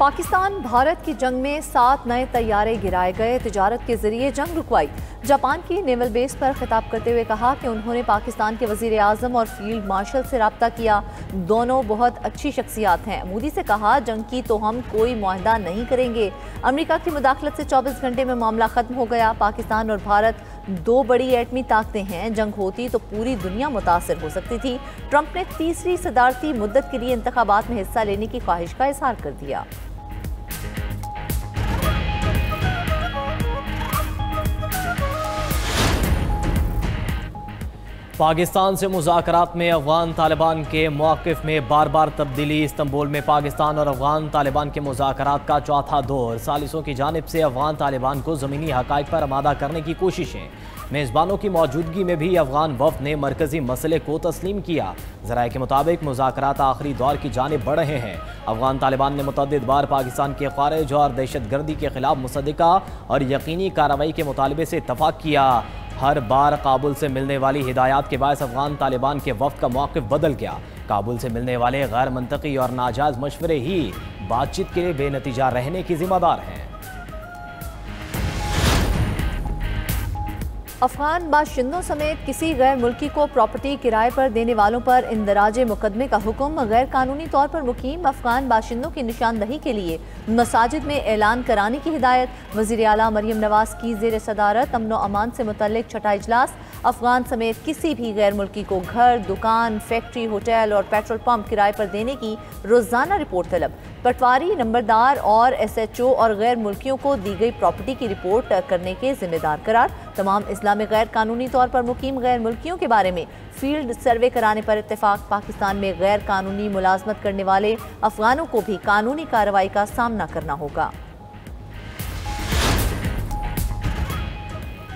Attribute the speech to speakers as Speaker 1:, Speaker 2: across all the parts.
Speaker 1: पाकिस्तान भारत की जंग में 7 नए तैयारे गिराए गए, तिजारत के जरिए जंग रुकवाई। जापान की नेवल बेस पर खिताब करते हुए कहा कि उन्होंने पाकिस्तान के वजीर आजम और फील्ड मार्शल से रब्ता किया। दोनों बहुत अच्छी शख्सियात हैं। मोदी से कहा, जंग की तो हम कोई मुआहदा नहीं करेंगे। अमेरिका की मुदाखलत से 24 घंटे में मामला खत्म हो गया। पाकिस्तान और भारत दो बड़ी एटमी ताकतें हैं। जंग होती तो पूरी दुनिया मुतासर हो सकती थी। ट्रंप ने तीसरी सदारती मुद्दत के लिए इंतखाबात में हिस्सा लेने की ख्वाहिश का इजहार कर दिया।
Speaker 2: पाकिस्तान से मुज़ाकरात में अफगान तालिबान के मौक़िफ़ में बार बार तब्दीली। इस्तांबुल में पाकिस्तान और अफगान तालिबान के मुज़ाकरात का चौथा दौर। सालिसों की जानिब से अफगान तालिबान को ज़मीनी हक़ाइक़ पर आमादा करने की कोशिशें। मेज़बानों की मौजूदगी में भी अफगान वफ़द ने मरकज़ी मसले को तस्लीम किया। ज़राए के मुताबिक मुज़ाकरात आखिरी दौर की जानिब बढ़ रहे हैं। अफगान तालिबान ने मुतअद्दिद बार पाकिस्तान के ख़ारिज और दहशतगर्दी के खिलाफ मुसद्दिक़ा और यकीनी कार्रवाई के मुतालबे से इत्तफ़ाक़ किया। हर बार काबुल से मिलने वाली हिदायत के बायस अफगान तालिबान के वफ़द का मौक़िफ़ बदल गया। काबुल से मिलने वाले गैर मंतकी और नाजायज़ मशवरे ही बातचीत के लिए बेनतीजा रहने की ज़िम्मेदार हैं।
Speaker 1: अफगान बाशिंदों समेत किसी गैर मुल्की को प्रॉपर्टी किराए पर देने वालों पर इंदराज मुकदमे का हुक्म। गैर कानूनी तौर पर मुकीम अफगान बाशिंदों की निशानदही के लिए मसाजिद में ऐलान कराने की हिदायत। वज़ीर आला मरियम नवाज की ज़ेर सदारत अमन व अमान से मुतल्लिक छठा इजलास। अफगान समेत किसी भी गैर मुल्की को घर, दुकान, फैक्ट्री, होटल और पेट्रोल पंप किराए पर देने की रोज़ाना रिपोर्ट तलब। पटवारी, नंबरदार और SHO और गैर मुल्कियों को दी गई प्रॉपर्टी की रिपोर्ट करने के जिम्मेदार करार। तमाम इस्लाम में गैर कानूनी तौर पर मुकीम गैर मुल्कियों के बारे में फील्ड सर्वे कराने पर इत्तेफाक। पाकिस्तान में गैर कानूनी मुलाजमत करने वाले अफगानों को भी कानूनी कार्रवाई का सामना करना होगा।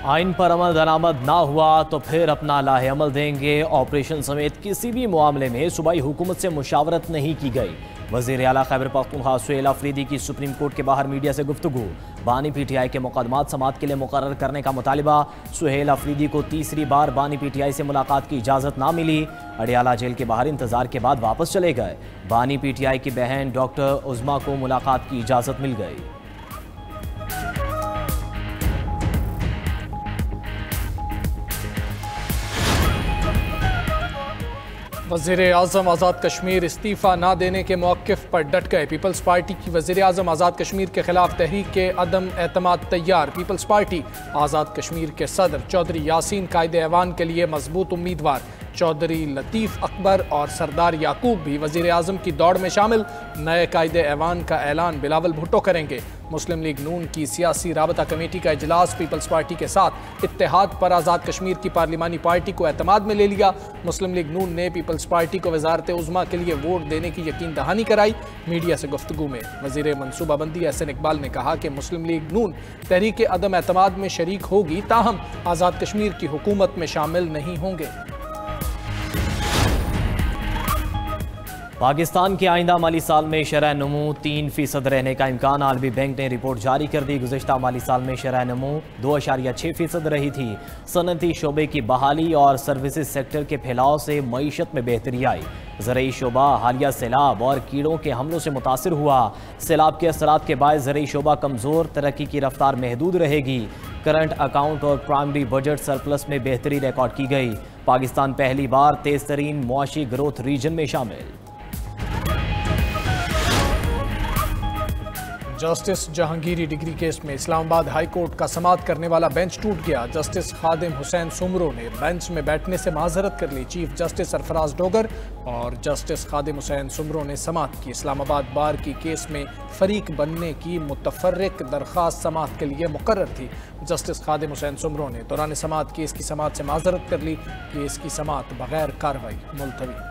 Speaker 2: आइन पर अमल दरामद ना हुआ तो फिर अपना लाहे अमल देंगे। ऑपरेशन समेत किसी भी मामले में सूबाई हुकूमत से मुशावरत नहीं की गई। वज़ीर आला खैबर पख्तूनख्वा सुहेल अफरीदी की सुप्रीम कोर्ट के बाहर मीडिया से गुफ्तगू। बानी PTI के मुकदमात समाअत के लिए मुकर्रर करने का मुतालिबा। सुहेल अफरीदी को तीसरी बार बानी PTI से मुलाकात की इजाज़त ना मिली। अडियाला जेल के बाहर इंतजार के बाद वापस चले गए। बानी PTI की बहन डॉक्टर उज़मा को मुलाकात की इजाज़त मिल गई।
Speaker 3: वज़ीर आज़म आज़ाद कश्मीर इस्तीफ़ा ना देने के मौक़िफ़ पर डट गए। पीपल्स पार्टी की वज़ीर आज़म आज़ाद कश्मीर के खिलाफ तहरीक के अदम एतमाद तैयार। पीपल्स पार्टी आज़ाद कश्मीर के सदर चौधरी यासीन कायदे ऐवान के लिए मजबूत उम्मीदवार। चौधरी लतीफ़ अकबर और सरदार याकूब भी वज़ीर आज़म की दौड़ में शामिल। नए कायदे ऐवान का ऐलान बिलावल भुट्टो करेंगे। मुस्लिम लीग नून की सियासी राबता कमेटी का इजलास पीपल्स पार्टी के साथ इत्तेहाद पर आज़ाद कश्मीर की पार्लिमानी पार्टी को एतमाद में ले लिया। मुस्लिम लीग नून ने पीपल्स पार्टी को वज़ारत उज़्मा के लिए वोट देने की यकीन दहानी कराई। मीडिया से गुफ्तगू में वज़ीर मनसूबाबंदी एहसन इकबाल ने कहा कि मुस्लिम लीग नून तहरीक अदम एतमाद में शरीक होगी, ताहम आज़ाद कश्मीर की हुकूमत में शामिल नहीं होंगे।
Speaker 2: पाकिस्तान के आइंदा माली साल में शरह नमू 3% रहने का इम्कान। आलमी बैंक ने रिपोर्ट जारी कर दी। गुज़श्ता माली साल में शरह नमू 2.6% रही थी। सनती शोबे की बहाली और सर्विसेज सेक्टर के फैलाव से मईशत में बेहतरी आई। ज़रई शोबा हालिया सैलाब और कीड़ों के हमलों से मुतासिर हुआ। सैलाब के असरात के बाद ज़रई शोबा कमज़ोर, तरक्की की रफ्तार महदूद रहेगी। करंट अकाउंट और प्राइमरी बजट सरप्लस में बेहतरी रिकॉर्ड की गई। पाकिस्तान पहली बार तेज़ तरीन मुआशी ग्रोथ रीजन में शामिल।
Speaker 3: जस्टिस जहांगीरी डिग्री केस में इस्लामाबाद हाई कोर्ट का समाअत करने वाला बेंच टूट गया। जस्टिस खादिम हुसैन सुमरो ने बेंच में बैठने से माजरत कर ली। चीफ जस्टिस सरफराज डोगर और जस्टिस खादिम हुसैन सुमरो ने समाअत की। इस्लामाबाद बार की केस में फरीक बनने की मुतफर्रिक दरख्वास्त समाअत के लिए मुकर्रर थी। जस्टिस खादिम हुसैन सुमरो ने दौरान समाअत केस की समाअत से माजरत कर ली। केस की समाअत बगैर कार्रवाई मुलतवी।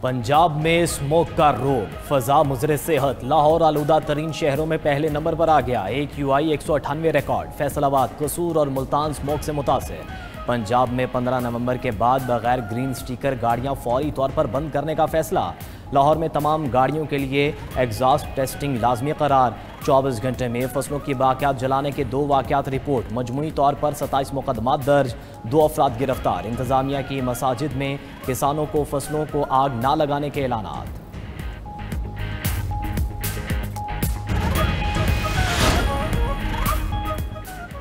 Speaker 2: पंजाब में स्मोक का रोग, फजा मुजरे सेहत। लाहौर आलूदा तरीन शहरों में पहले नंबर पर आ गया। AQI 198 record. फैसलाबाद, कसूर और मुल्तान स्मोक से मुतासिर। पंजाब में 15 नवंबर के बाद बगैर ग्रीन स्टिकर गाड़ियां फौरी तौर पर बंद करने का फैसला। लाहौर में तमाम गाड़ियों के लिए एग्जॉस्ट टेस्टिंग लाजमी करार। 24 घंटे में फसलों की बाकियात जलाने के 2 वाकयात रिपोर्ट। मजमूई तौर पर 27 मुकदमात दर्ज, 2 अफराद गिरफ्तार। इंतजामिया की मसाजिद में किसानों को फसलों को आग ना लगाने के ऐलानात।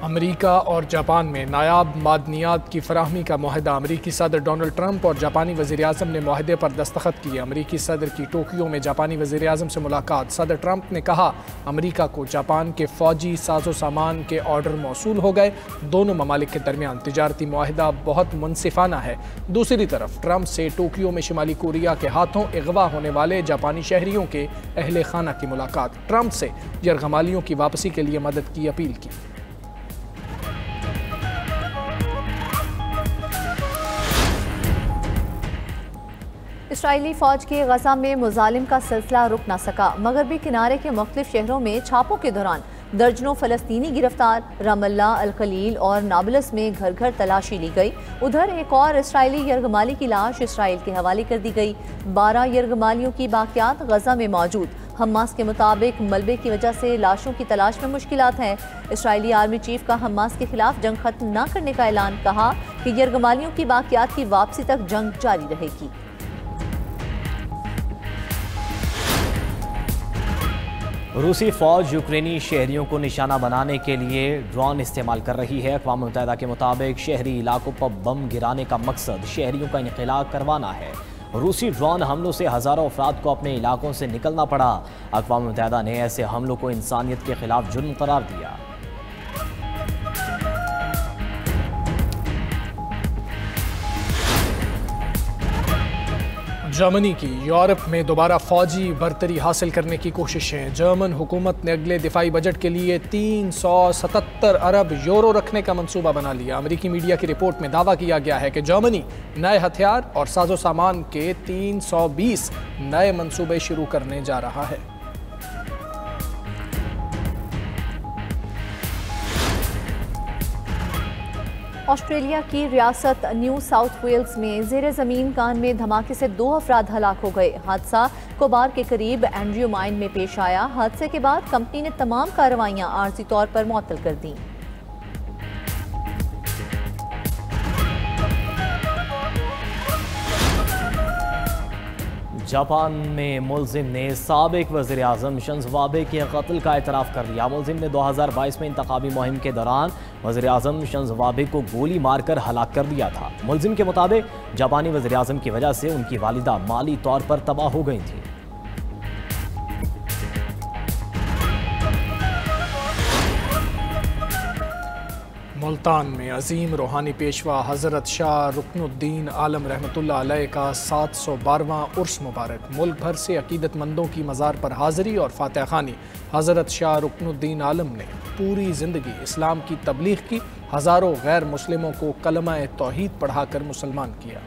Speaker 3: अमेरिका और जापान में नायाब मादनियात की फराहमी का मुआहदा। अमेरिकी सदर डोनाल्ड ट्रंप और जापानी वज़ीर-ए-आज़म ने मुआहदे पर दस्तखत किए। अमेरिकी सदर की टोक्यो में जापानी वज़ीर-ए-आज़म से मुलाकात। सदर ट्रंप ने कहा अमेरिका को जापान के फ़ौजी साजो सामान के ऑर्डर मौसूल हो गए। दोनों ममालिक के दरमियान तिजारती मुआहदा बहुत मुनसिफाना है। दूसरी तरफ ट्रंप से टोक्यो में शुमाली कोरिया के हाथों अगवा होने वाले जापानी शहरियों के अहले खाना की मुलाकात। ट्रंप से यरगमालियों की वापसी के लिए मदद की अपील की।
Speaker 1: इसराइली फ़ौज के गजा में मुजालिम का सिलसिला रुक न सका। मगरबी किनारे के मुख्तलिफ शहरों में छापों के दौरान दर्जनों फ़लस्तीनी गिरफ्तार। रमल्ला, अल खलील और नाबलस में घर घर तलाशी ली गई। उधर एक और इसराइली यरगमाली की लाश इसराइल के हवाले कर दी गई। 12 यरगमालियों की बाकियात गजा में मौजूद। हमास के मुताबिक मलबे की वजह से लाशों की तलाश में मुश्किलात हैं। इसराइली आर्मी चीफ का हमास के खिलाफ जंग खत्म न करने का ऐलान। कहा कि यरगमालियों की बाकियात की वापसी तक जंग जारी रहेगी।
Speaker 2: रूसी फौज यूक्रेनी शहरियों को निशाना बनाने के लिए ड्रोन इस्तेमाल कर रही है। अक़वाम मुत्तहिदा के मुताबिक शहरी इलाकों पर बम गिराने का मकसद शहरियों का इनक़िला करवाना है। रूसी ड्रोन हमलों से हज़ारों अफराद को अपने इलाकों से निकलना पड़ा। अक़वाम मुत्तहिदा ने ऐसे हमलों को इंसानियत के खिलाफ जुर्म करार दिया।
Speaker 3: जर्मनी की यूरोप में दोबारा फौजी बरतरी हासिल करने की कोशिशें। जर्मन हुकूमत ने अगले दिफाई बजट के लिए 377 अरब यूरो रखने का मंसूबा बना लिया। अमेरिकी मीडिया की रिपोर्ट में दावा किया गया है कि जर्मनी नए हथियार और साजो सामान के 320 नए मंसूबे शुरू करने जा रहा है।
Speaker 1: ऑस्ट्रेलिया की रियासत न्यू साउथ वेल्स में ज़ेरे ज़मीन कान में धमाके से 2 अफराद हलाक हो गए। हादसा कोबार के करीब एंड्रयू माइन में पेश आया। हादसे के बाद कंपनी ने तमाम कार्रवाइयां आर्जी तौर पर मुअत्तल कर दी।
Speaker 2: जापान में मुलजिम ने साबिक वज़ीर आज़म शिंज़ो आबे के कत्ल का एतराफ़ कर लिया। मुलजिम ने 2022 में इंतखाबी मुहिम के दौरान वज़ीर आज़म शिंज़ो आबे को गोली मारकर हलाक कर दिया था। मुलजिम के मुताबिक जापानी वज़ीर आज़म की वजह से उनकी वालिदा माली तौर पर तबाह हो गई थी।
Speaker 3: मुल्तान में अजीम रूहानी पेशवा हज़रत शाह रुकनुद्दीन आलम रहमतुल्लाह अलैह का 712वां उर्स मुबारक। मुल्क भर से अकीदतमंदों की मज़ार पर हाज़िरी और फातिहा खानी। हज़रत शाह रुकनुद्दीन आलम ने पूरी ज़िंदगी इस्लाम की तबलीग की। हज़ारों गैर मुस्लिमों को कलमा तौहीद पढ़ाकर मुसलमान किया।